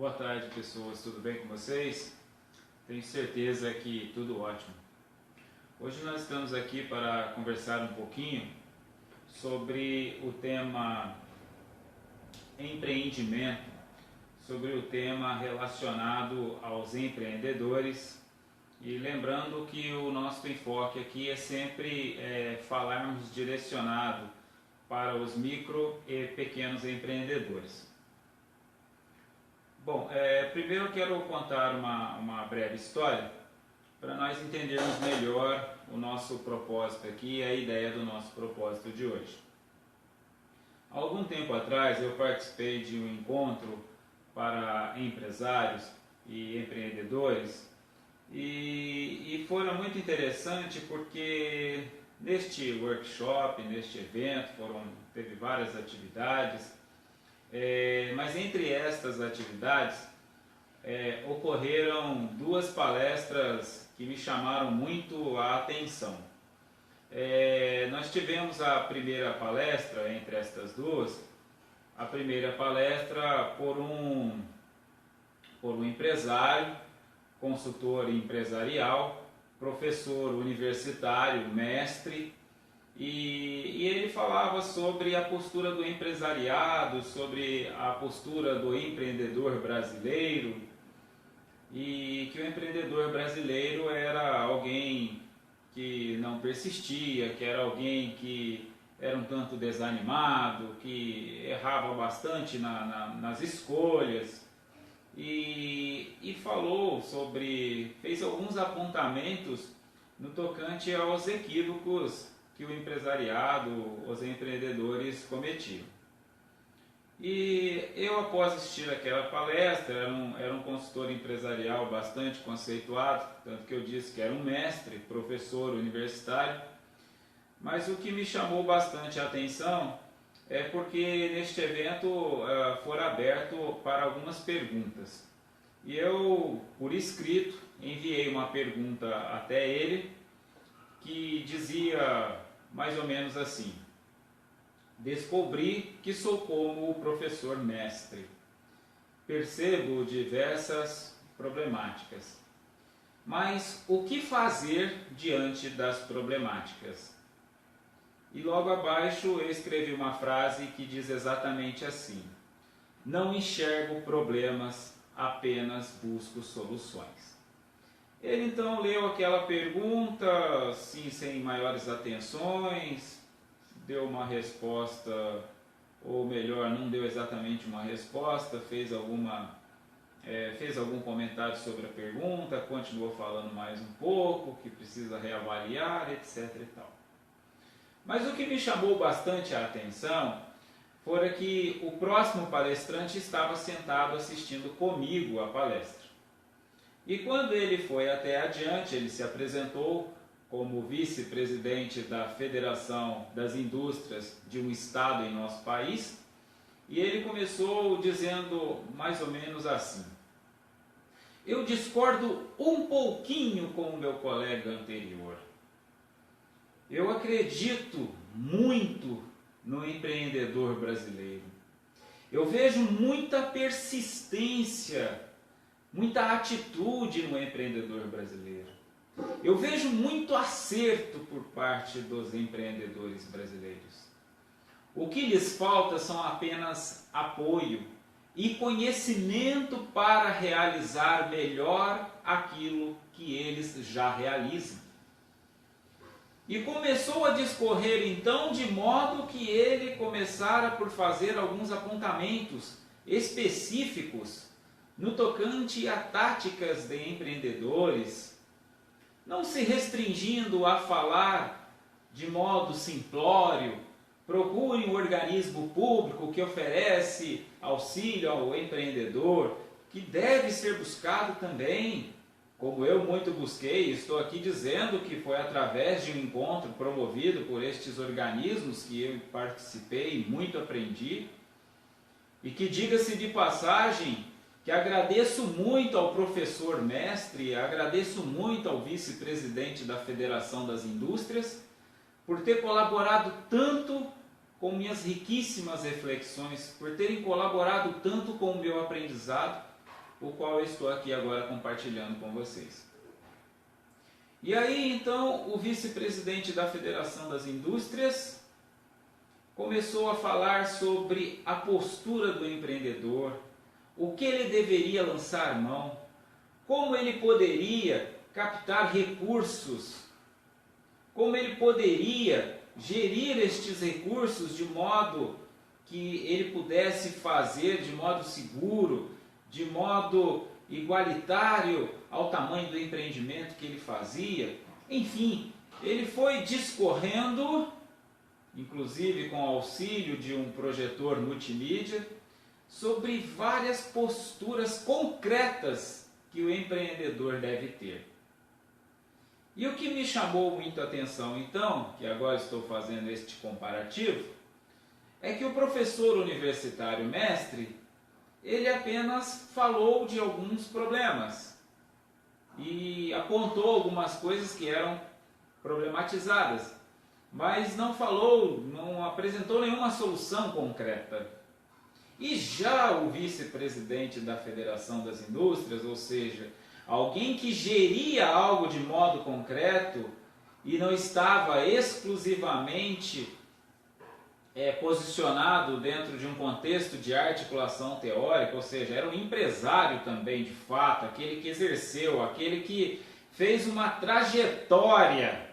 Boa tarde, pessoas, tudo bem com vocês? Tenho certeza que tudo ótimo. Hoje nós estamos aqui para conversar um pouquinho sobre o tema empreendimento, sobre o tema relacionado aos empreendedores, e lembrando que o nosso enfoque aqui é sempre falarmos direcionado para os micro e pequenos empreendedores. Bom, primeiro eu quero contar uma breve história para nós entendermos melhor o nosso propósito aqui e a ideia do nosso propósito de hoje. Há algum tempo atrás eu participei de um encontro para empresários e empreendedores e foi muito interessante porque neste workshop, neste evento, teve várias atividades. Mas entre estas atividades ocorreram duas palestras que me chamaram muito a atenção. Nós tivemos a primeira palestra entre estas duas, a primeira palestra por um empresário, consultor empresarial, professor universitário, mestre. E ele falava sobre a postura do empresariado, sobre a postura do empreendedor brasileiro, e que o empreendedor brasileiro era alguém que não persistia, que era alguém que era um tanto desanimado, que errava bastante nas escolhas, e falou fez alguns apontamentos no tocante aos equívocos que o empresariado, os empreendedores cometiam. E eu, após assistir aquela palestra, era um consultor empresarial bastante conceituado, tanto que eu disse que era um mestre, professor universitário, mas o que me chamou bastante a atenção é porque neste evento foi aberto para algumas perguntas. E eu, por escrito, enviei uma pergunta até ele, que dizia mais ou menos assim: descobri que sou como o professor mestre. Percebo diversas problemáticas. Mas o que fazer diante das problemáticas? E logo abaixo eu escrevi uma frase que diz exatamente assim: não enxergo problemas, apenas busco soluções. Ele então leu aquela pergunta, sim, sem maiores atenções, deu uma resposta, ou melhor, não deu exatamente uma resposta, fez algum comentário sobre a pergunta, continuou falando mais um pouco, que precisa reavaliar, etc. e tal. Mas o que me chamou bastante a atenção foi que o próximo palestrante estava sentado assistindo comigo a palestra. E quando ele foi até adiante, ele se apresentou como vice-presidente da Federação das Indústrias de um estado em nosso país, e ele começou dizendo mais ou menos assim: eu discordo um pouquinho com o meu colega anterior. Eu acredito muito no empreendedor brasileiro. Eu vejo muita persistência, muita atitude no empreendedor brasileiro. Eu vejo muito acerto por parte dos empreendedores brasileiros. O que lhes falta são apenas apoio e conhecimento para realizar melhor aquilo que eles já realizam. E começou a discorrer então de modo que ele começara por fazer alguns apontamentos específicos no tocante a táticas de empreendedores, não se restringindo a falar de modo simplório: procure um organismo público que oferece auxílio ao empreendedor, que deve ser buscado também, como eu muito busquei. Estou aqui dizendo que foi através de um encontro promovido por estes organismos que eu participei e muito aprendi, e que, diga-se de passagem, que agradeço muito ao professor mestre, agradeço muito ao vice-presidente da Federação das Indústrias, por ter colaborado tanto com minhas riquíssimas reflexões, por terem colaborado tanto com o meu aprendizado, o qual eu estou aqui agora compartilhando com vocês. E aí então o vice-presidente da Federação das Indústrias começou a falar sobre a postura do empreendedor, o que ele deveria lançar mão, como ele poderia captar recursos, como ele poderia gerir estes recursos de modo que ele pudesse fazer de modo seguro, de modo igualitário ao tamanho do empreendimento que ele fazia. Enfim, ele foi discorrendo, inclusive com auxílio de um projetor multimídia, sobre várias posturas concretas que o empreendedor deve ter. E o que me chamou muito a atenção então, que agora estou fazendo este comparativo, é que o professor universitário mestre, ele apenas falou de alguns problemas e apontou algumas coisas que eram problematizadas, mas não falou, não apresentou nenhuma solução concreta. E já o vice-presidente da Federação das Indústrias, ou seja, alguém que geria algo de modo concreto e não estava exclusivamente posicionado dentro de um contexto de articulação teórica, ou seja, era um empresário também de fato, aquele que exerceu, aquele que fez uma trajetória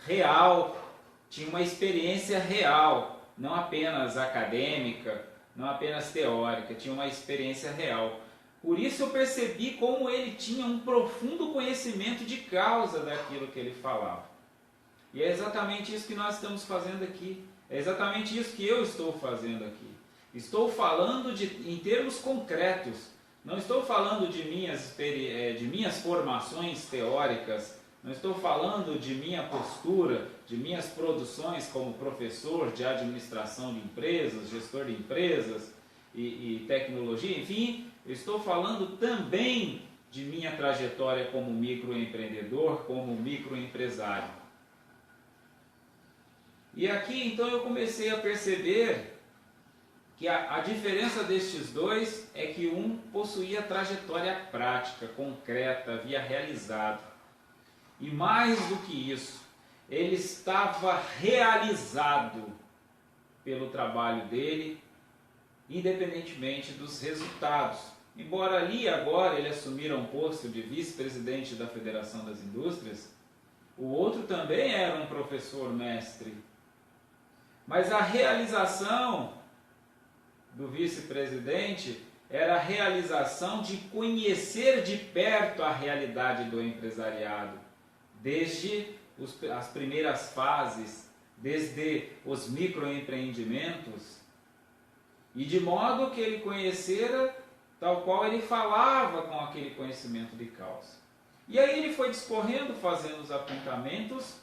real, tinha uma experiência real, não apenas acadêmica, não apenas teórica, tinha uma experiência real. Por isso eu percebi como ele tinha um profundo conhecimento de causa daquilo que ele falava. E é exatamente isso que nós estamos fazendo aqui. É exatamente isso que eu estou fazendo aqui. Estou falando em termos concretos. Não estou falando de minhas formações teóricas. Não estou falando de minha postura, de minhas produções como professor de administração de empresas, gestor de empresas e tecnologia. Enfim, eu estou falando também de minha trajetória como microempreendedor, como microempresário. E aqui então eu comecei a perceber que a diferença destes dois é que um possuía trajetória prática, concreta, havia realizado. E mais do que isso, ele estava realizado pelo trabalho dele, independentemente dos resultados. Embora ali agora ele assumira um posto de vice-presidente da Federação das Indústrias, o outro também era um professor mestre. Mas a realização do vice-presidente era a realização de conhecer de perto a realidade do empresariado, desde as primeiras fases, desde os microempreendimentos, e de modo que ele conhecera tal qual ele falava com aquele conhecimento de causa. E aí ele foi discorrendo, fazendo os apontamentos,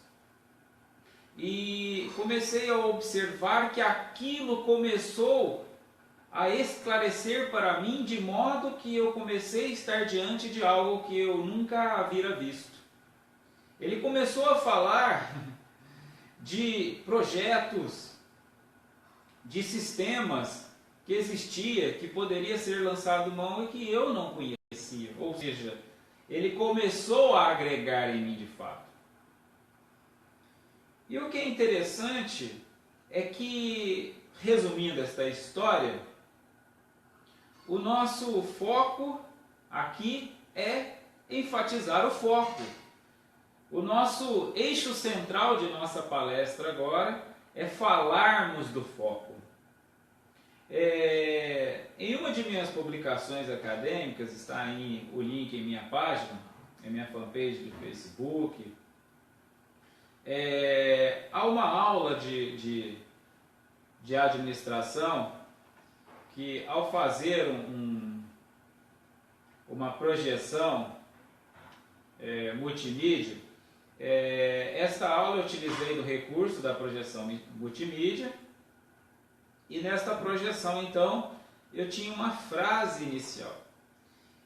e comecei a observar que aquilo começou a esclarecer para mim, de modo que eu comecei a estar diante de algo que eu nunca havia visto. Ele começou a falar de projetos, de sistemas que existia, que poderia ser lançado mão e que eu não conhecia. Ou seja, ele começou a agregar em mim de fato. E o que é interessante é que, resumindo esta história, o nosso foco aqui é enfatizar o foco. O nosso eixo central de nossa palestra agora é falarmos do foco. Em uma de minhas publicações acadêmicas, está aí o link em minha página, em minha fanpage do Facebook, há uma aula de administração que, ao fazer uma projeção multimídia, esta aula eu utilizei do recurso da projeção multimídia, e nesta projeção então eu tinha uma frase inicial.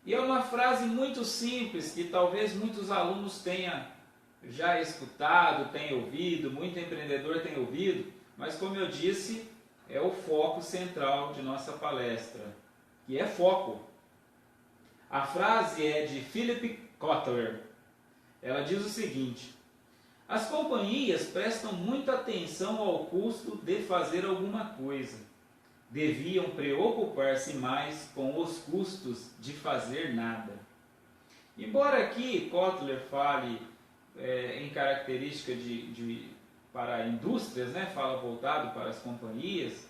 E é uma frase muito simples, que talvez muitos alunos tenham já escutado, tenham ouvido, muito empreendedor tem ouvido, mas como eu disse, é o foco central de nossa palestra, que é foco. A frase é de Philip Kotler. Ela diz o seguinte: as companhias prestam muita atenção ao custo de fazer alguma coisa. Deviam preocupar-se mais com os custos de fazer nada. Embora aqui Kotler fale em característica para indústrias, né, fala voltado para as companhias,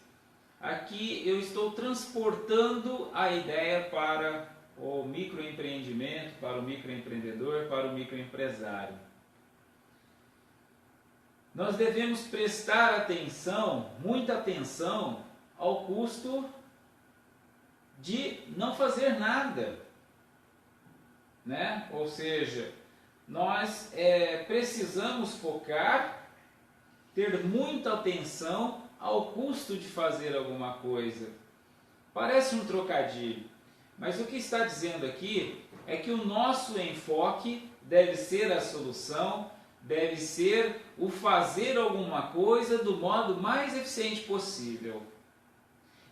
aqui eu estou transportando a ideia para o microempreendimento, para o microempreendedor, para o microempresário. Nós devemos prestar atenção, muita atenção, ao custo de não fazer nada, né? Ou seja, nós precisamos focar, ter muita atenção ao custo de fazer alguma coisa. Parece um trocadilho, mas o que está dizendo aqui é que o nosso enfoque deve ser a solução, deve ser o fazer alguma coisa do modo mais eficiente possível.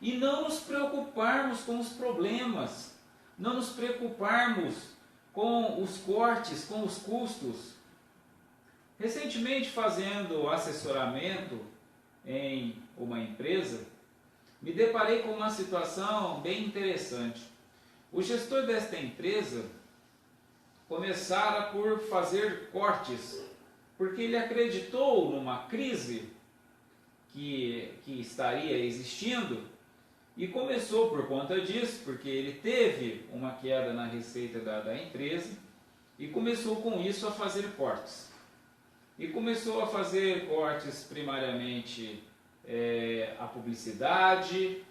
E não nos preocuparmos com os problemas, não nos preocuparmos com os cortes, com os custos. Recentemente, fazendo assessoramento em uma empresa, me deparei com uma situação bem interessante. O gestor desta empresa começara por fazer cortes, porque ele acreditou numa crise que estaria existindo e começou por conta disso, porque ele teve uma queda na receita da empresa e começou com isso a fazer cortes. E começou a fazer cortes primariamente a publicidade,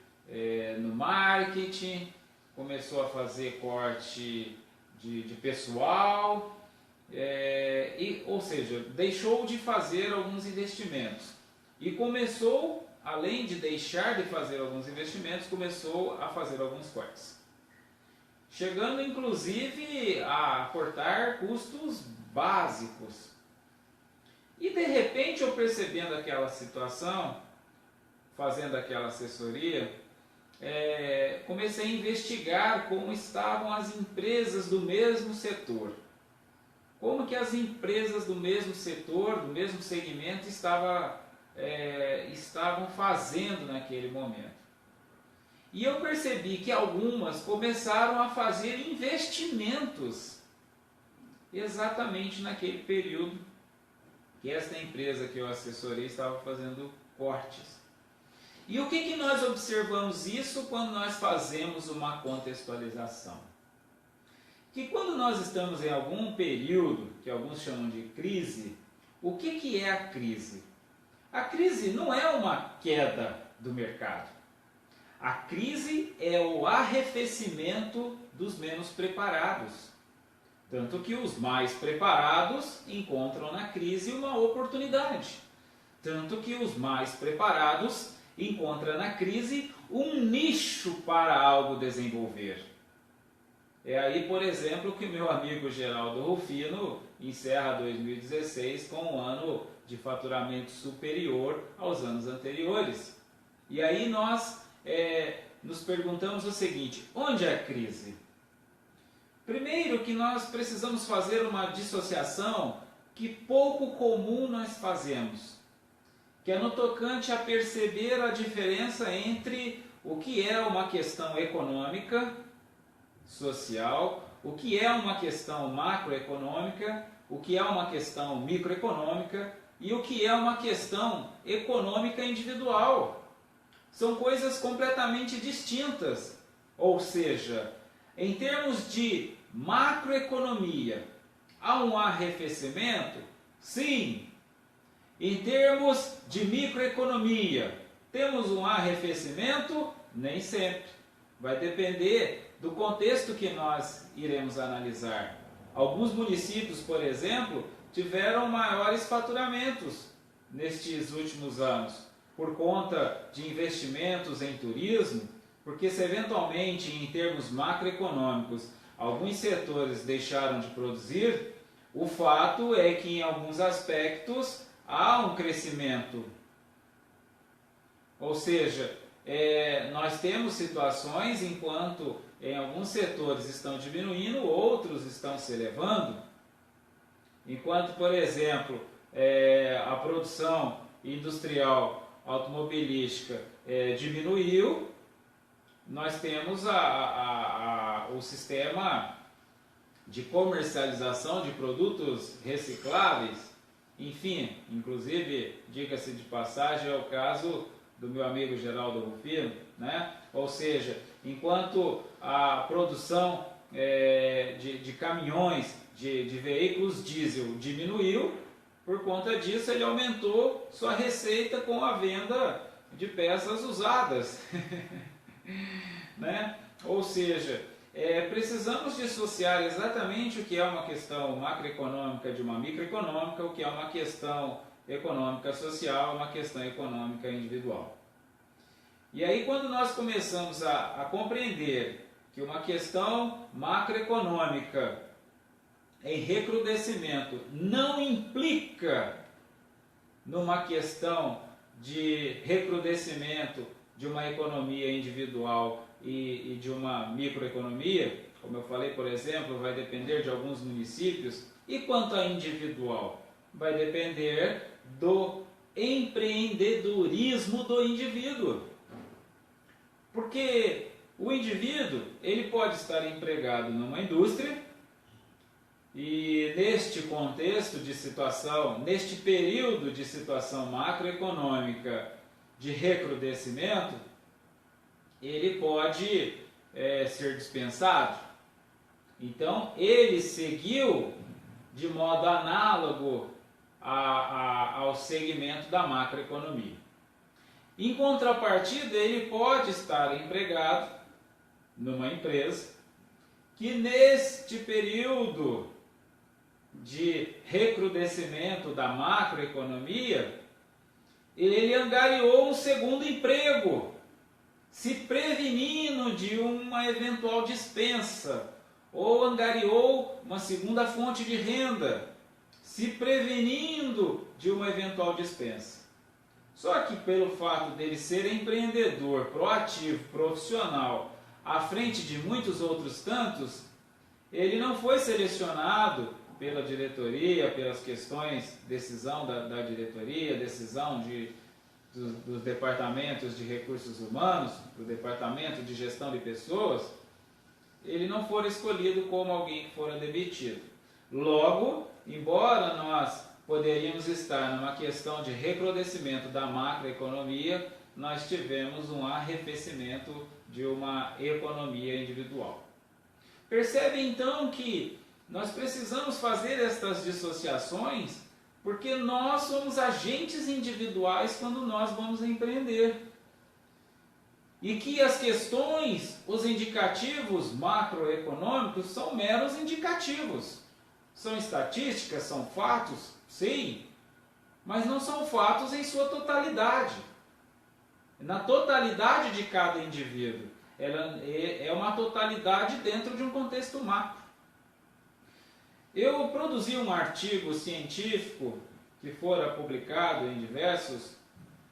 no marketing, começou a fazer corte de pessoal, ou seja, deixou de fazer alguns investimentos. E começou, além de deixar de fazer alguns investimentos, começou a fazer alguns cortes. Chegando inclusive a cortar custos básicos. E de repente eu percebendo aquela situação, fazendo aquela assessoria, comecei a investigar como estavam as empresas do mesmo setor. Como que as empresas do mesmo setor, do mesmo segmento, estavam fazendo naquele momento. E eu percebi que algumas começaram a fazer investimentos exatamente naquele período que esta empresa que eu assessorei estava fazendo cortes. E o que nós observamos isso quando nós fazemos uma contextualização? Que quando nós estamos em algum período, que alguns chamam de crise, o que é a crise? A crise não é uma queda do mercado. A crise é o arrefecimento dos menos preparados. Tanto que os mais preparados encontram na crise uma oportunidade. Tanto que os mais preparados encontram na crise um nicho para algo desenvolver. É aí, por exemplo, que meu amigo Geraldo Rufino encerra 2016 com um ano de faturamento superior aos anos anteriores. E aí nós nos perguntamos o seguinte: onde é a crise? Primeiro que nós precisamos fazer uma dissociação que pouco comum nós fazemos, que é no tocante a perceber a diferença entre o que é uma questão econômica, social, o que é uma questão macroeconômica, o que é uma questão microeconômica e o que é uma questão econômica individual. São coisas completamente distintas. Ou seja, em termos de macroeconomia, há um arrefecimento? Sim. Em termos de microeconomia, temos um arrefecimento? Nem sempre. Vai depender do contexto que nós iremos analisar. Alguns municípios, por exemplo, tiveram maiores faturamentos nestes últimos anos, por conta de investimentos em turismo, porque se eventualmente, em termos macroeconômicos, alguns setores deixaram de produzir, o fato é que em alguns aspectos há um crescimento. Ou seja, nós temos situações enquanto em alguns setores estão diminuindo, outros estão se elevando. Enquanto, por exemplo, a produção industrial automobilística diminuiu, nós temos o sistema de comercialização de produtos recicláveis, enfim, inclusive, diga-se de passagem, é o caso do meu amigo Geraldo Rufino, né? Ou seja, enquanto a produção de caminhões, de veículos diesel diminuiu, por conta disso ele aumentou sua receita com a venda de peças usadas. Né? Ou seja, precisamos dissociar exatamente o que é uma questão macroeconômica de uma microeconômica, o que é uma questão econômica social, uma questão econômica individual. E aí, quando nós começamos a compreender que uma questão macroeconômica em recrudescimento não implica numa questão de recrudescimento de uma economia individual e de uma microeconomia, como eu falei, por exemplo, vai depender de alguns municípios. E quanto à individual? Vai depender do empreendedorismo do indivíduo. Porque o indivíduo, ele pode estar empregado numa indústria e neste contexto de situação, neste período de situação macroeconômica de recrudescimento, ele pode ser dispensado. Então, ele seguiu de modo análogo ao segmento da macroeconomia. Em contrapartida, ele pode estar empregado numa empresa que neste período de recrudescimento da macroeconomia, ele angariou um segundo emprego, se prevenindo de uma eventual dispensa, ou angariou uma segunda fonte de renda, se prevenindo de uma eventual dispensa. Só que pelo fato dele ser empreendedor, proativo, profissional, à frente de muitos outros tantos, ele não foi selecionado pela diretoria, pelas questões, decisão da diretoria, decisão dos departamentos de recursos humanos, do departamento de gestão de pessoas, ele não for escolhido como alguém que fora demitido. Logo, embora nós poderíamos estar numa questão de recrudescimento da macroeconomia, nós tivemos um arrefecimento de uma economia individual. Percebe então que nós precisamos fazer estas dissociações porque nós somos agentes individuais quando nós vamos empreender. E que as questões, os indicativos macroeconômicos são meros indicativos. São estatísticas, são fatos, sim, mas não são fatos em sua totalidade. Na totalidade de cada indivíduo. Ela é uma totalidade dentro de um contexto macro. Eu produzi um artigo científico que fora publicado em diversos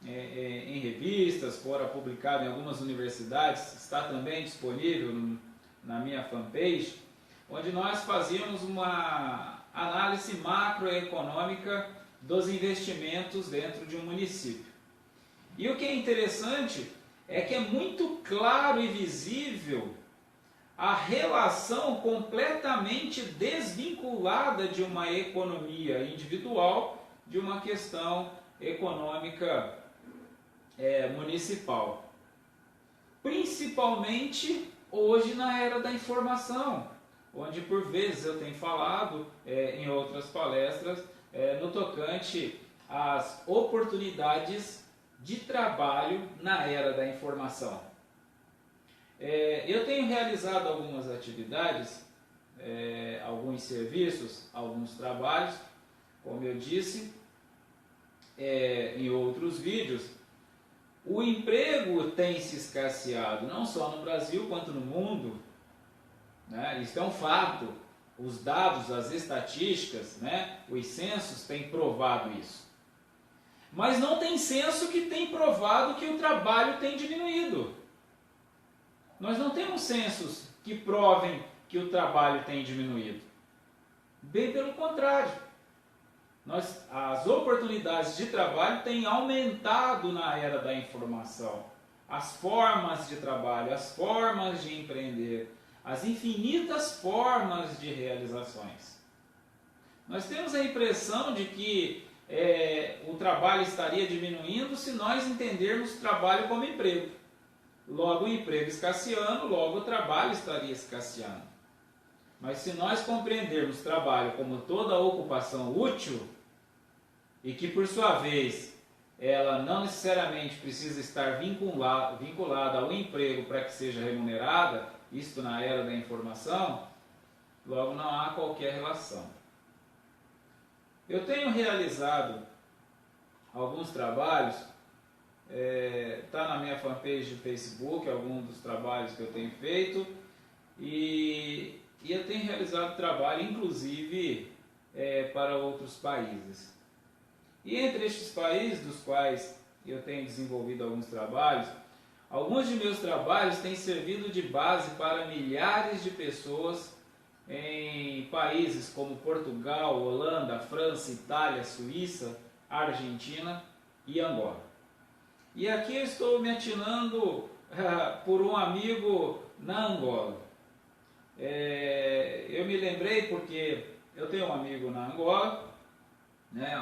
em revistas, fora publicado em algumas universidades, está também disponível na minha fanpage, onde nós fazíamos uma análise macroeconômica dos investimentos dentro de um município. E o que é interessante é que é muito claro e visível a relação completamente desvinculada de uma economia individual de uma questão econômica municipal. Principalmente hoje na era da informação, onde por vezes eu tenho falado em outras palestras no tocante às oportunidades de trabalho na era da informação. Eu tenho realizado algumas atividades, alguns serviços, alguns trabalhos, como eu disse em outros vídeos. O emprego tem se escasseado, não só no Brasil quanto no mundo, né? Isso é um fato. Os dados, as estatísticas, né? Os censos têm provado isso. Mas não tem censo que tem provado que o trabalho tem diminuído. Nós não temos censos que provem que o trabalho tem diminuído. Bem pelo contrário. As oportunidades de trabalho têm aumentado na era da informação. As formas de trabalho, as formas de empreender, as infinitas formas de realizações. Nós temos a impressão de que o trabalho estaria diminuindo se nós entendermos o trabalho como emprego. Logo o emprego escasseando, logo o trabalho estaria escasseando. Mas se nós compreendermos o trabalho como toda ocupação útil, e que por sua vez ela não necessariamente precisa estar vinculada ao emprego para que seja remunerada, isto na era da informação, logo não há qualquer relação. Eu tenho realizado alguns trabalhos, está na minha fanpage do Facebook, alguns dos trabalhos que eu tenho feito, e eu tenho realizado trabalho, inclusive, para outros países. E entre estes países dos quais eu tenho desenvolvido alguns trabalhos, alguns de meus trabalhos têm servido de base para milhares de pessoas em países como Portugal, Holanda, França, Itália, Suíça, Argentina e Angola. E aqui eu estou me atinando por um amigo na Angola. Eu me lembrei porque eu tenho um amigo na Angola, né,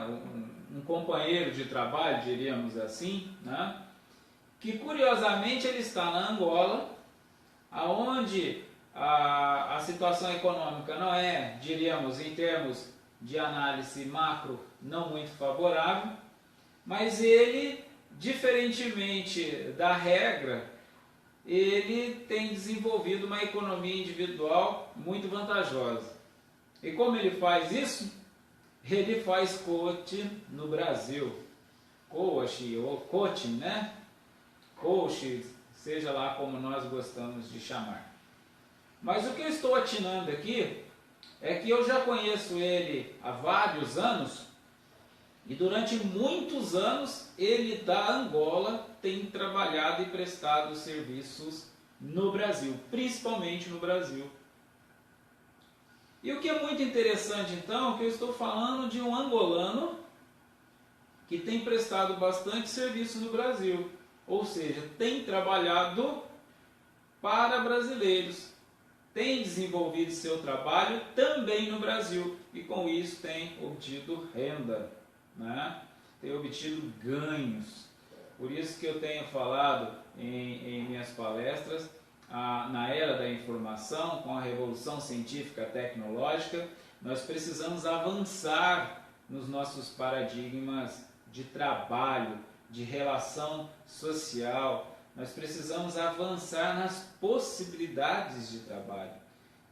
um companheiro de trabalho, diríamos assim, né, que curiosamente ele está na Angola, aonde a situação econômica não é, diríamos, em termos de análise macro, não muito favorável, mas ele, diferentemente da regra, ele tem desenvolvido uma economia individual muito vantajosa. E como ele faz isso? Ele faz coaching no Brasil. Coaching ou coaching, né? Coach, seja lá como nós gostamos de chamar. Mas o que eu estou atinando aqui é que eu já conheço ele há vários anos e durante muitos anos ele da Angola tem trabalhado e prestado serviços no Brasil, principalmente no Brasil. E o que é muito interessante então, é que eu estou falando de um angolano que tem prestado bastante serviço no Brasil, ou seja, tem trabalhado para brasileiros, tem desenvolvido seu trabalho também no Brasil e com isso tem obtido renda, né? Tem obtido ganhos. Por isso que eu tenho falado em minhas palestras, na era da informação, com a revolução científica tecnológica, nós precisamos avançar nos nossos paradigmas de trabalho, de relação social. Nós precisamos avançar nas possibilidades de trabalho.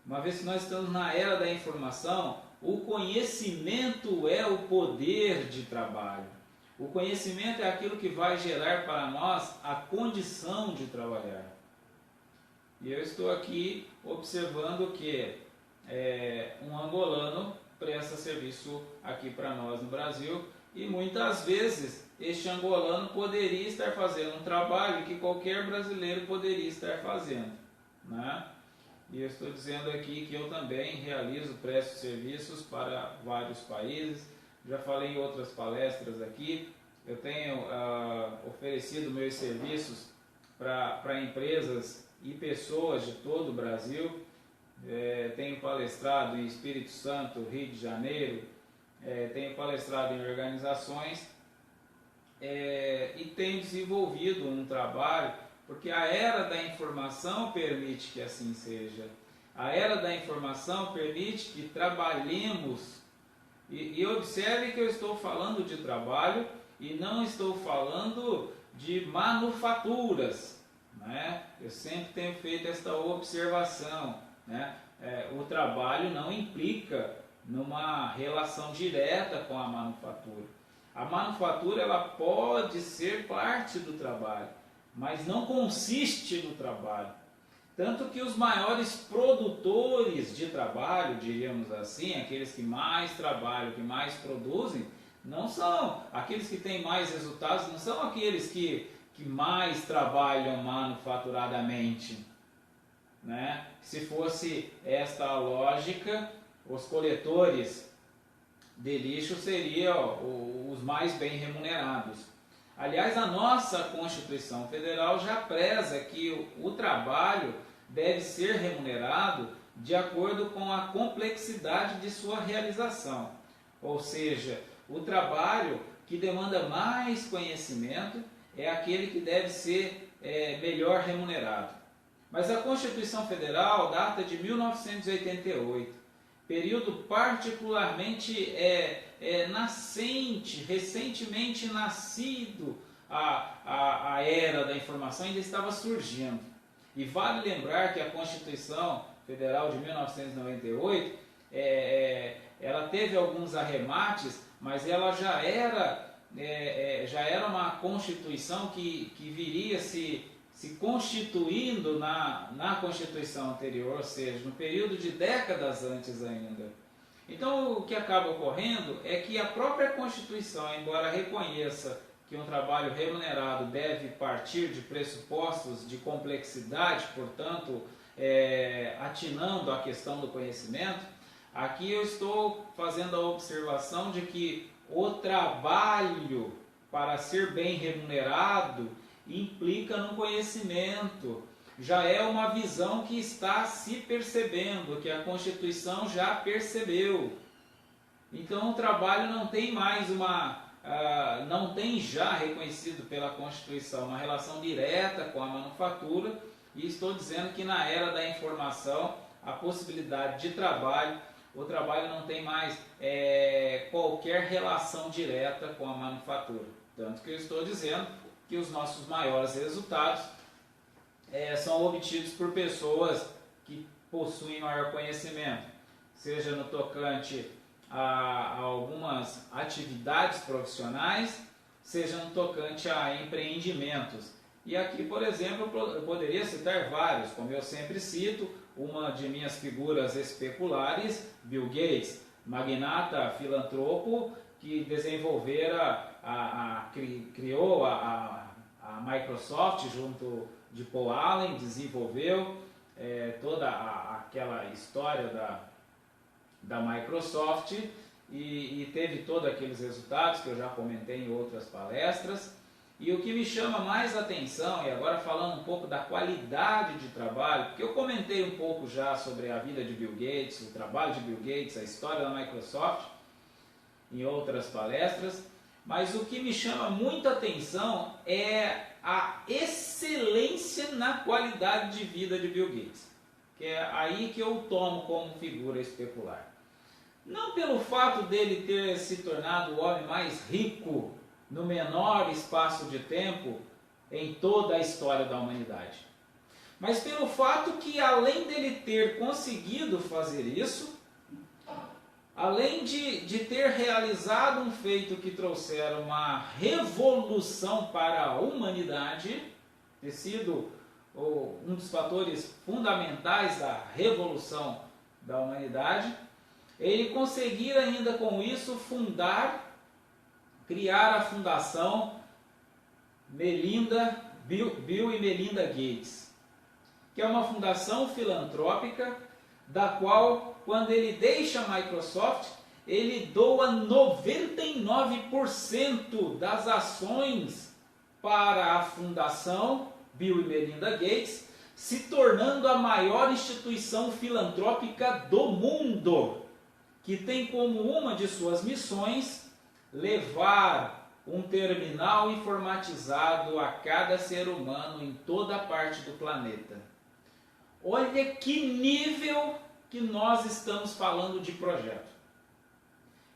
Uma vez que nós estamos na era da informação, o conhecimento é o poder de trabalho. O conhecimento é aquilo que vai gerar para nós a condição de trabalhar. E eu estou aqui observando que um angolano presta serviço aqui para nós no Brasil e muitas vezes este angolano poderia estar fazendo um trabalho que qualquer brasileiro poderia estar fazendo, né? E eu estou dizendo aqui que eu também presto serviços para vários países. Já falei em outras palestras aqui, eu tenho oferecido meus serviços para empresas e pessoas de todo o Brasil. Tenho palestrado em Espírito Santo, Rio de Janeiro, tenho palestrado em organizações e tenho desenvolvido um trabalho, porque a era da informação permite que assim seja. A era da informação permite que trabalhemos, e observe que eu estou falando de trabalho e não estou falando de manufaturas, né? Eu sempre tenho feito esta observação, né? O trabalho não implica numa relação direta com a manufatura. A manufatura ela pode ser parte do trabalho, mas não consiste no trabalho. Tanto que os maiores produtores de trabalho, diríamos assim, aqueles que mais trabalham, que mais produzem, Não são aqueles que têm mais resultados, não são aqueles que mais trabalham manufaturadamente, né? Se fosse esta a lógica, os coletores de lixo seriam os mais bem remunerados. Aliás, a nossa Constituição Federal já preza que o trabalho deve ser remunerado de acordo com a complexidade de sua realização. Ou seja, o trabalho que demanda mais conhecimento é aquele que deve ser melhor remunerado. Mas a Constituição Federal data de 1988, período particularmente nascente, recentemente nascido, a era da informação ainda estava surgindo. E vale lembrar que a Constituição Federal de 1998, ela teve alguns arremates, mas ela já era uma Constituição que viria se constituindo na Constituição anterior, ou seja, no período de décadas antes ainda. Então, o que acaba ocorrendo é que a própria Constituição, embora reconheça que um trabalho remunerado deve partir de pressupostos de complexidade, portanto, atinando a questão do conhecimento, aqui eu estou fazendo a observação de que o trabalho, para ser bem remunerado, implica no conhecimento. Já é uma visão que está se percebendo, que a Constituição já percebeu. Então o trabalho não tem mais não tem já reconhecido pela Constituição uma relação direta com a manufatura, e estou dizendo que na era da informação, a possibilidade de trabalho, o trabalho não tem mais qualquer relação direta com a manufatura. Tanto que eu estou dizendo que os nossos maiores resultados são obtidos por pessoas que possuem maior conhecimento, seja no tocante a algumas atividades profissionais, seja no tocante a empreendimentos. E aqui, por exemplo, eu poderia citar vários, como eu sempre cito, uma de minhas figuras especulares, Bill Gates, magnata filantropo, que criou a Microsoft junto de Paul Allen, desenvolveu toda aquela história da Microsoft e teve todos aqueles resultados que eu já comentei em outras palestras. E o que me chama mais atenção, e agora falando um pouco da qualidade de trabalho, porque eu comentei um pouco já sobre a vida de Bill Gates, o trabalho de Bill Gates, a história da Microsoft, em outras palestras, mas o que me chama muita atenção é a excelência na qualidade de vida de Bill Gates, que é aí que eu tomo como figura especular. Não pelo fato dele ter se tornado o homem mais rico no menor espaço de tempo em toda a história da humanidade, mas pelo fato que, além dele ter conseguido fazer isso, além de ter realizado um feito que trouxera uma revolução para a humanidade, ter sido um dos fatores fundamentais da revolução da humanidade, ele conseguir ainda com isso criar a fundação Bill e Melinda Gates, que é uma fundação filantrópica da qual, quando ele deixa a Microsoft, ele doa 99% das ações para a fundação Bill e Melinda Gates, se tornando a maior instituição filantrópica do mundo, que tem como uma de suas missões levar um terminal informatizado a cada ser humano em toda a parte do planeta. Olha que nível que nós estamos falando de projeto.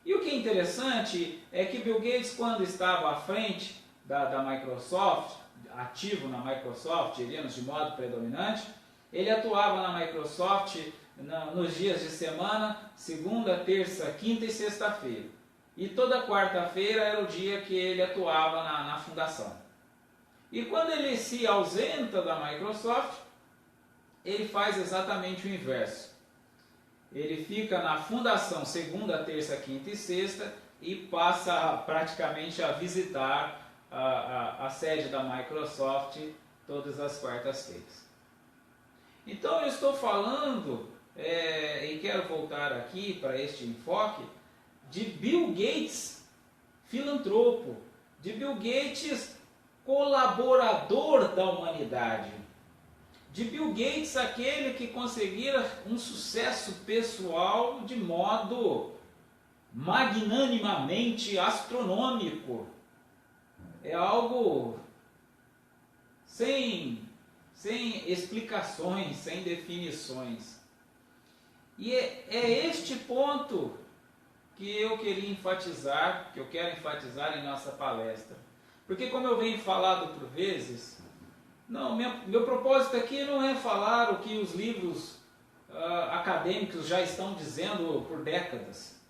E o que é interessante é que Bill Gates, quando estava à frente da Microsoft, ativo na Microsoft, diríamos de modo predominante, ele atuava na Microsoft nos dias de semana, segunda, terça, quinta e sexta-feira. E toda quarta-feira era o dia que ele atuava na fundação. E quando ele se ausenta da Microsoft, ele faz exatamente o inverso. Ele fica na fundação segunda, terça, quinta e sexta e passa praticamente a visitar a sede da Microsoft todas as quartas-feiras. Então eu estou falando, e quero voltar aqui para este enfoque, de Bill Gates, filantropo, de Bill Gates, colaborador da humanidade, de Bill Gates, aquele que conseguira um sucesso pessoal de modo magnanimamente astronômico. É algo sem explicações, sem definições. E é este ponto que eu queria enfatizar, que eu quero enfatizar em nossa palestra. Porque como eu venho falado por vezes, meu propósito aqui não é falar o que os livros acadêmicos já estão dizendo por décadas.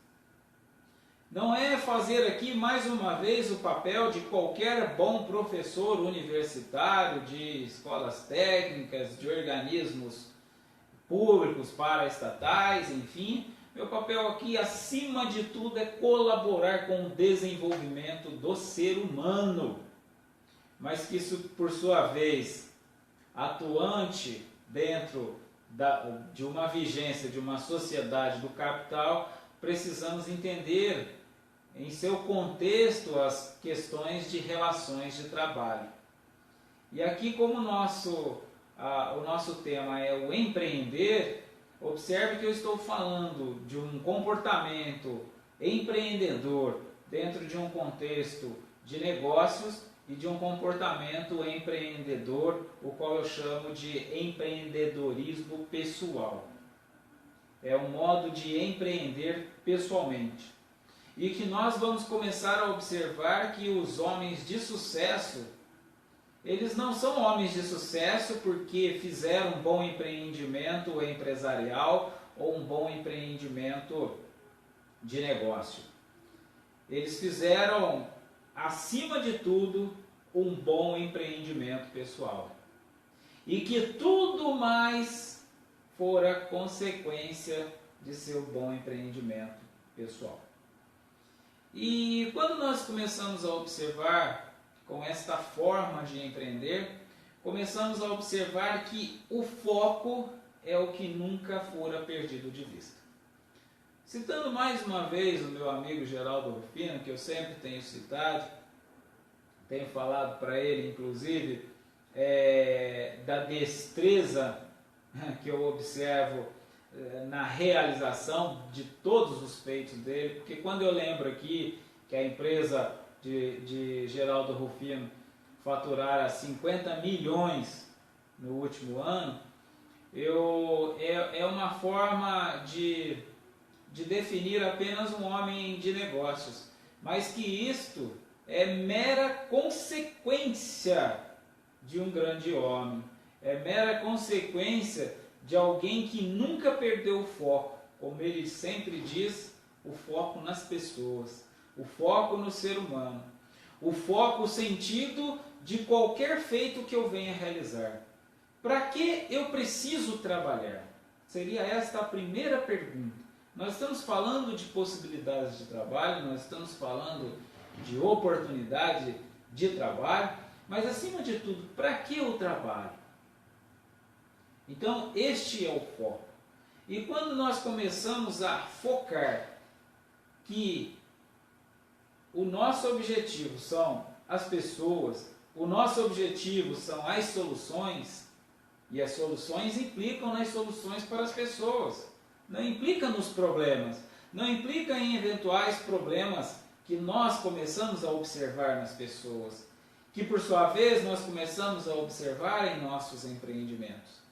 Não é fazer aqui mais uma vez o papel de qualquer bom professor universitário, de escolas técnicas, de organismos públicos, paraestatais, enfim. Meu papel aqui, acima de tudo, é colaborar com o desenvolvimento do ser humano, mas que isso, por sua vez, atuante dentro de uma vigência, de uma sociedade do capital, precisamos entender em seu contexto as questões de relações de trabalho. E aqui, como o nosso tema é o empreender, observe que eu estou falando de um comportamento empreendedor dentro de um contexto de negócios e de um comportamento empreendedor, o qual eu chamo de empreendedorismo pessoal. É um modo de empreender pessoalmente. E que nós vamos começar a observar que os homens de sucesso, eles não são homens de sucesso porque fizeram um bom empreendimento empresarial ou um bom empreendimento de negócio. Eles fizeram, acima de tudo, um bom empreendimento pessoal. E que tudo mais fora consequência de seu bom empreendimento pessoal. E quando nós começamos a observar com esta forma de empreender, começamos a observar que o foco é o que nunca fora perdido de vista. Citando mais uma vez o meu amigo Geraldo Rufino, que eu sempre tenho citado, tenho falado para ele, inclusive, da destreza que eu observo na realização de todos os feitos dele, porque quando eu lembro aqui que a empresa de Geraldo Rufino faturara 50 milhões no último ano, é uma forma de definir apenas um homem de negócios, mas que isto é mera consequência de um grande homem, é mera consequência de alguém que nunca perdeu o foco, como ele sempre diz, o foco nas pessoas, o foco no ser humano, o foco, o sentido de qualquer feito que eu venha realizar. Para que eu preciso trabalhar? Seria esta a primeira pergunta. Nós estamos falando de possibilidades de trabalho, nós estamos falando de oportunidade de trabalho, mas acima de tudo, para que o trabalho? Então, este é o foco. E quando nós começamos a focar que o nosso objetivo são as pessoas, o nosso objetivo são as soluções, e as soluções implicam nas soluções para as pessoas, não implica nos problemas, não implica em eventuais problemas que nós começamos a observar nas pessoas, que por sua vez nós começamos a observar em nossos empreendimentos,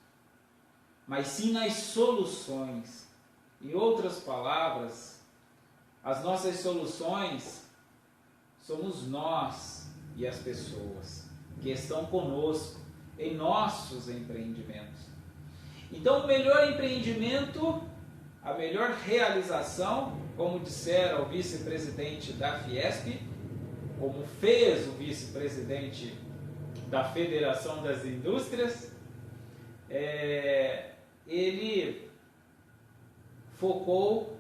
mas sim nas soluções. Em outras palavras, as nossas soluções somos nós e as pessoas que estão conosco em nossos empreendimentos. Então, o melhor empreendimento, a melhor realização, como dissera o vice-presidente da Fiesp, como fez o vice-presidente da Federação das Indústrias, ele focou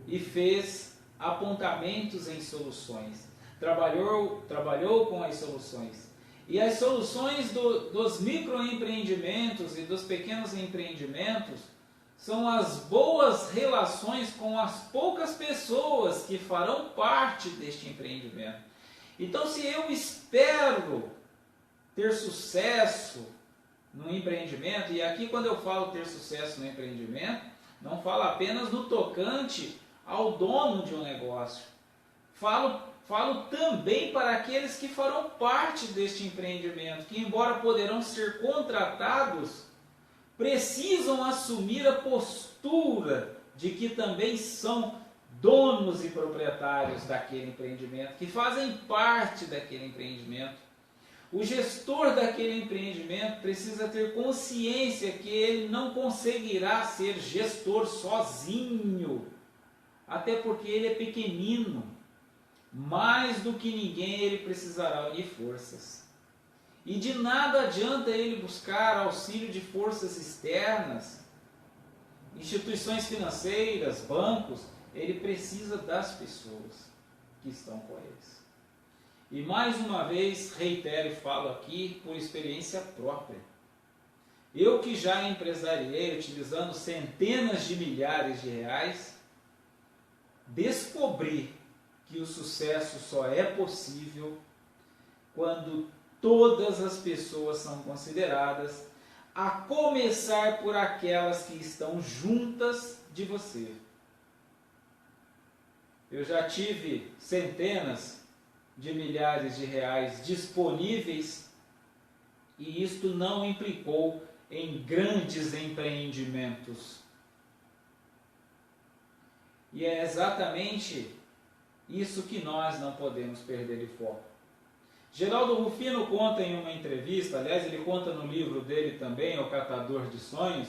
e fez apontamentos em soluções, trabalhou com as soluções. E as soluções dos microempreendimentos e dos pequenos empreendimentos são as boas relações com as poucas pessoas que farão parte deste empreendimento. Então, se eu espero ter sucesso no empreendimento, e aqui quando eu falo ter sucesso no empreendimento, não falo apenas no tocante ao dono de um negócio. Falo também para aqueles que farão parte deste empreendimento, que embora poderão ser contratados, precisam assumir a postura de que também são donos e proprietários daquele empreendimento, que fazem parte daquele empreendimento. O gestor daquele empreendimento precisa ter consciência que ele não conseguirá ser gestor sozinho, até porque ele é pequenino. Mais do que ninguém ele precisará unir forças. E de nada adianta ele buscar auxílio de forças externas, instituições financeiras, bancos. Ele precisa das pessoas que estão com eles. E mais uma vez, reitero e falo aqui por experiência própria. Eu que já empresariei utilizando centenas de milhares de reais, descobri que o sucesso só é possível quando todas as pessoas são consideradas, a começar por aquelas que estão juntas de você. Eu já tive centenas de milhares de reais disponíveis e isto não implicou em grandes empreendimentos. E é exatamente isso que nós não podemos perder de foco. Geraldo Rufino conta em uma entrevista, aliás ele conta no livro dele também, O Catador de Sonhos,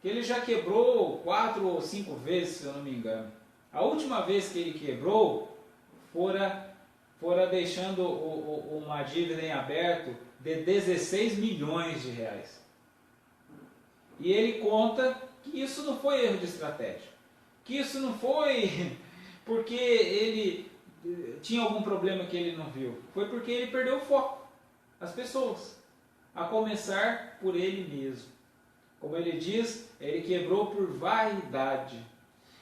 que ele já quebrou 4 ou 5 vezes, se eu não me engano. A última vez que ele quebrou, fora deixando uma dívida em aberto de 16 milhões de reais. E ele conta que isso não foi erro de estratégia, que isso não foi porque ele tinha algum problema que ele não viu, foi porque ele perdeu o foco, as pessoas, a começar por ele mesmo. Como ele diz, ele quebrou por vaidade.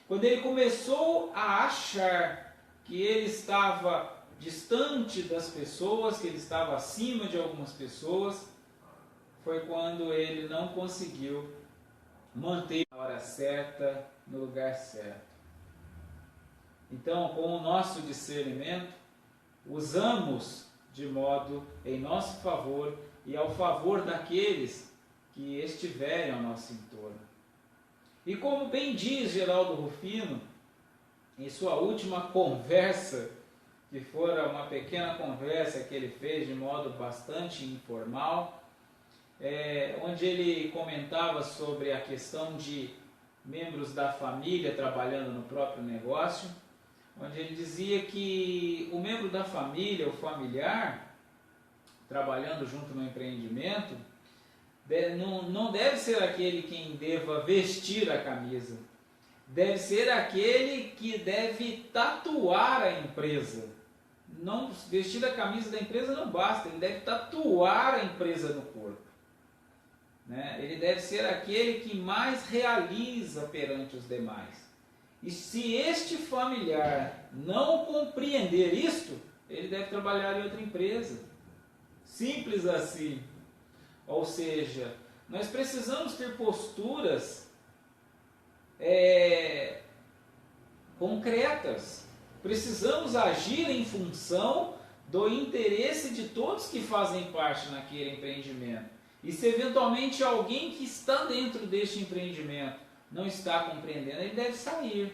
Quando ele começou a achar que ele estava distante das pessoas, que ele estava acima de algumas pessoas, foi quando ele não conseguiu manter a hora certa no lugar certo. Então, com o nosso discernimento, usamos de modo em nosso favor e ao favor daqueles que estiverem ao nosso entorno. E como bem diz Geraldo Rufino, em sua última conversa, que fora uma pequena conversa que ele fez de modo bastante informal, onde ele comentava sobre a questão de membros da família trabalhando no próprio negócio, onde ele dizia que o membro da família, o familiar, trabalhando junto no empreendimento, não deve ser aquele quem deva vestir a camisa, deve ser aquele que deve tatuar a empresa. Não vestir a camisa da empresa não basta, ele deve tatuar a empresa no corpo. Ele deve ser aquele que mais realiza perante os demais. E se este familiar não compreender isto, ele deve trabalhar em outra empresa. Simples assim. Ou seja, nós precisamos ter posturas concretas. Precisamos agir em função do interesse de todos que fazem parte naquele empreendimento. E se eventualmente alguém que está dentro deste empreendimento não está compreendendo, ele deve sair.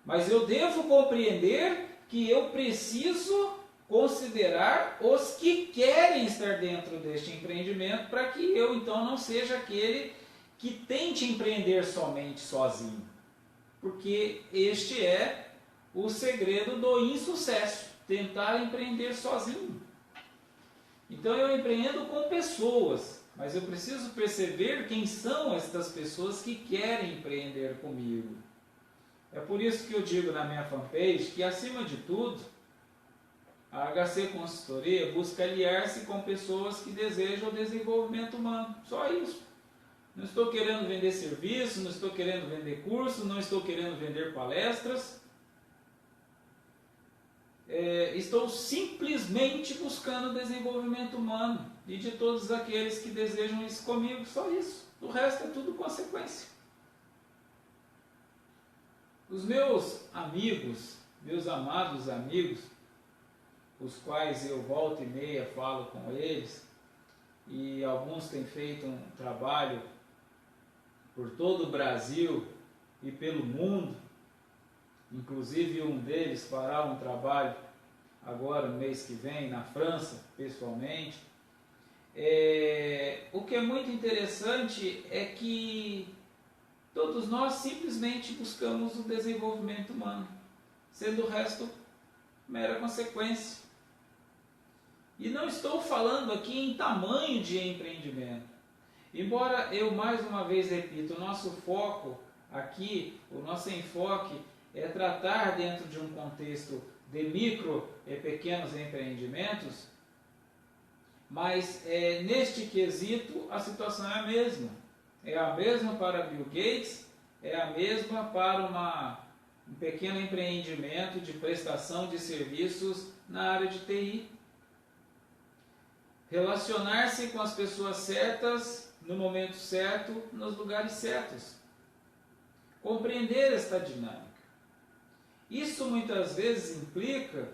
Mas eu devo compreender que eu preciso considerar os que querem estar dentro deste empreendimento para que eu então não seja aquele que tente empreender somente sozinho. Porque este é o segredo do insucesso, tentar empreender sozinho. Então eu empreendo com pessoas, mas eu preciso perceber quem são estas pessoas que querem empreender comigo. É por isso que eu digo na minha fanpage que, acima de tudo, a HC Consultoria busca aliar-se com pessoas que desejam o desenvolvimento humano. Só isso. Não estou querendo vender serviço, não estou querendo vender curso, não estou querendo vender palestras. Estou simplesmente buscando o desenvolvimento humano e de todos aqueles que desejam isso comigo. Só isso. O resto é tudo consequência. Os meus amigos, meus amados amigos, os quais eu volta e meia falo com eles, e alguns têm feito um trabalho por todo o Brasil e pelo mundo, inclusive um deles fará um trabalho agora no mês que vem na França, pessoalmente. O que é muito interessante é que todos nós simplesmente buscamos o desenvolvimento humano, sendo o resto mera consequência. E não estou falando aqui em tamanho de empreendimento. Embora eu mais uma vez repito, o nosso foco aqui, o nosso enfoque é tratar dentro de um contexto de micro e pequenos empreendimentos, mas neste quesito a situação é a mesma. É a mesma para Bill Gates, é a mesma para um pequeno empreendimento de prestação de serviços na área de TI. Relacionar-se com as pessoas certas, no momento certo, nos lugares certos. Compreender esta dinâmica. Isso muitas vezes implica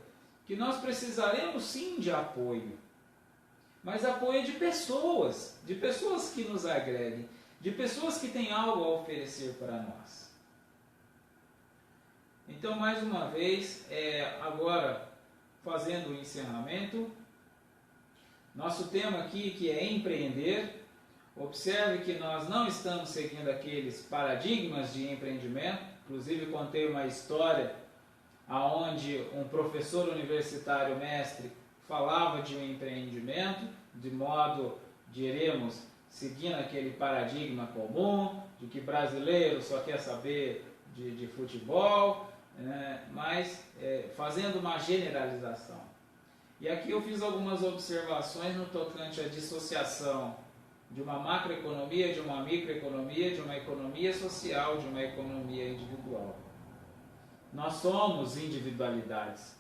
que nós precisaremos sim de apoio, mas apoio de pessoas que nos agreguem, de pessoas que têm algo a oferecer para nós. Então, mais uma vez, agora fazendo o encerramento, nosso tema aqui que é empreender. Observe que nós não estamos seguindo aqueles paradigmas de empreendimento. Inclusive contei uma história onde um professor universitário mestre falava de um empreendimento, de modo, diremos, seguindo aquele paradigma comum, de que brasileiro só quer saber de futebol, né? Mas fazendo uma generalização. E aqui eu fiz algumas observações no tocante à dissociação de uma macroeconomia, de uma microeconomia, de uma economia social, de uma economia individual. Nós somos individualidades.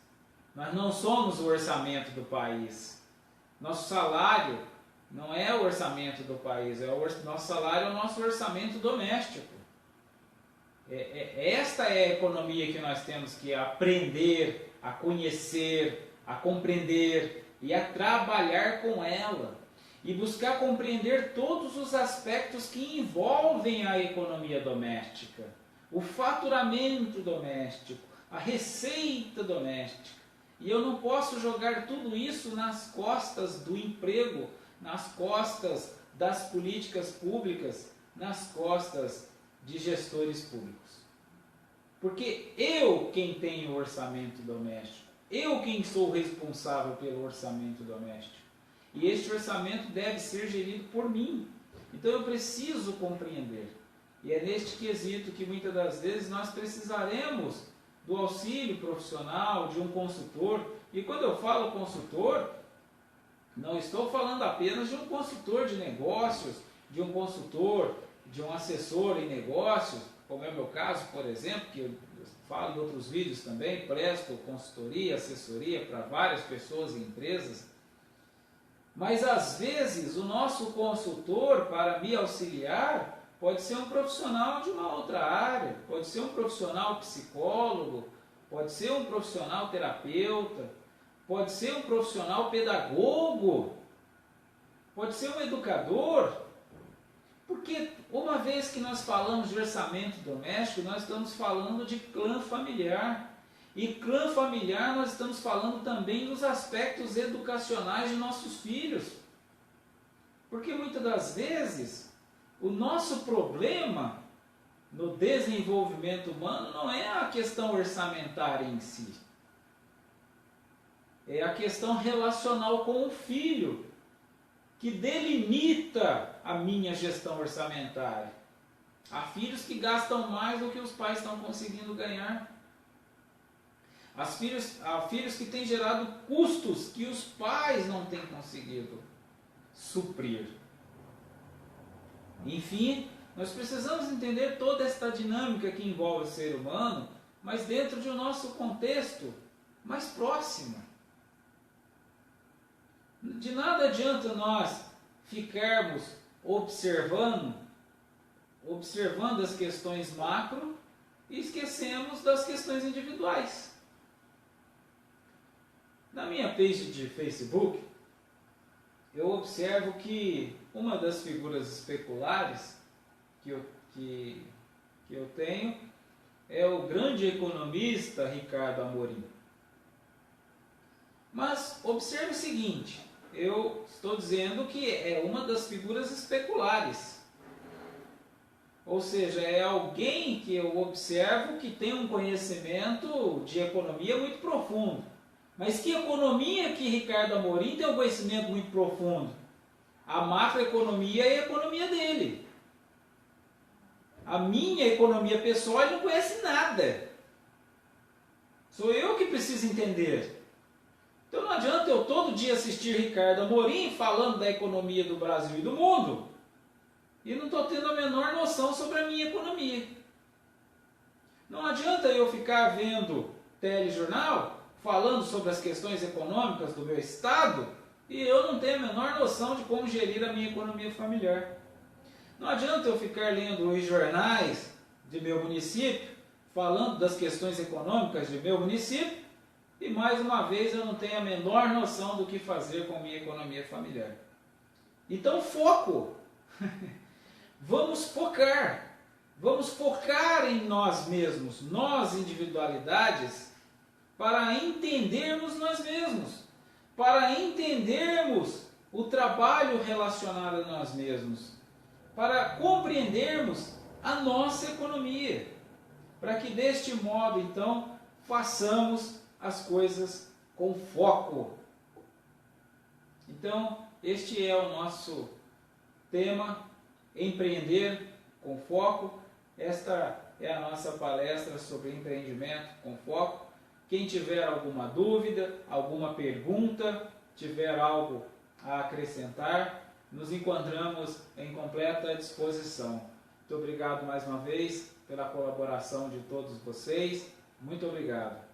Nós não somos o orçamento do país. Nosso salário não é o orçamento do país, nosso salário é o nosso orçamento doméstico. Esta é a economia que nós temos que aprender, a conhecer, a compreender e a trabalhar com ela. E buscar compreender todos os aspectos que envolvem a economia doméstica, o faturamento doméstico, a receita doméstica. E eu não posso jogar tudo isso nas costas do emprego, nas costas das políticas públicas, nas costas de gestores públicos. Porque eu quem tenho o orçamento doméstico, eu quem sou responsável pelo orçamento doméstico. E este orçamento deve ser gerido por mim. Então eu preciso compreender. E é neste quesito que muitas das vezes nós precisaremos do auxílio profissional, de um consultor. E quando eu falo consultor, não estou falando apenas de um consultor de negócios, de um consultor, de um assessor em negócios, como é o meu caso, por exemplo, que eu falo em outros vídeos também, presto consultoria, assessoria para várias pessoas e empresas. Mas às vezes o nosso consultor, para me auxiliar, pode ser um profissional de uma outra área, pode ser um profissional psicólogo, pode ser um profissional terapeuta, pode ser um profissional pedagogo, pode ser um educador. Porque uma vez que nós falamos de orçamento doméstico, nós estamos falando de clã familiar. E clã familiar nós estamos falando também dos aspectos educacionais de nossos filhos. Porque muitas das vezes o nosso problema no desenvolvimento humano não é a questão orçamentária em si. É a questão relacional com o filho, que delimita a minha gestão orçamentária. A filhos que gastam mais do que os pais estão conseguindo ganhar. Há filhos que têm gerado custos que os pais não têm conseguido suprir. Enfim, nós precisamos entender toda esta dinâmica que envolve o ser humano, mas dentro de um nosso contexto mais próximo. De nada adianta nós ficarmos observando as questões macro e esquecemos das questões individuais. Na minha page de Facebook, eu observo que uma das figuras especulares que eu tenho é o grande economista Ricardo Amorim. Mas observe o seguinte, eu estou dizendo que é uma das figuras especulares. Ou seja, é alguém que eu observo que tem um conhecimento de economia muito profundo. Mas que economia que Ricardo Amorim tem um conhecimento muito profundo? A macroeconomia é a economia dele. A minha economia pessoal ele não conhece nada. Sou eu que preciso entender. Então não adianta eu todo dia assistir Ricardo Amorim falando da economia do Brasil e do mundo e não estou tendo a menor noção sobre a minha economia. Não adianta eu ficar vendo telejornal falando sobre as questões econômicas do meu estado e eu não tenho a menor noção de como gerir a minha economia familiar. Não adianta eu ficar lendo os jornais de meu município falando das questões econômicas de meu município e mais uma vez eu não tenho a menor noção do que fazer com a minha economia familiar. Então foco! Vamos focar em nós mesmos, nós individualidades, para entendermos nós mesmos, para entendermos o trabalho relacionado a nós mesmos, para compreendermos a nossa economia, para que deste modo, então, façamos as coisas com foco. Então, este é o nosso tema, empreender com foco. Esta é a nossa palestra sobre empreendimento com foco. Quem tiver alguma dúvida, alguma pergunta, tiver algo a acrescentar, nos encontramos em completa disposição. Muito obrigado mais uma vez pela colaboração de todos vocês. Muito obrigado.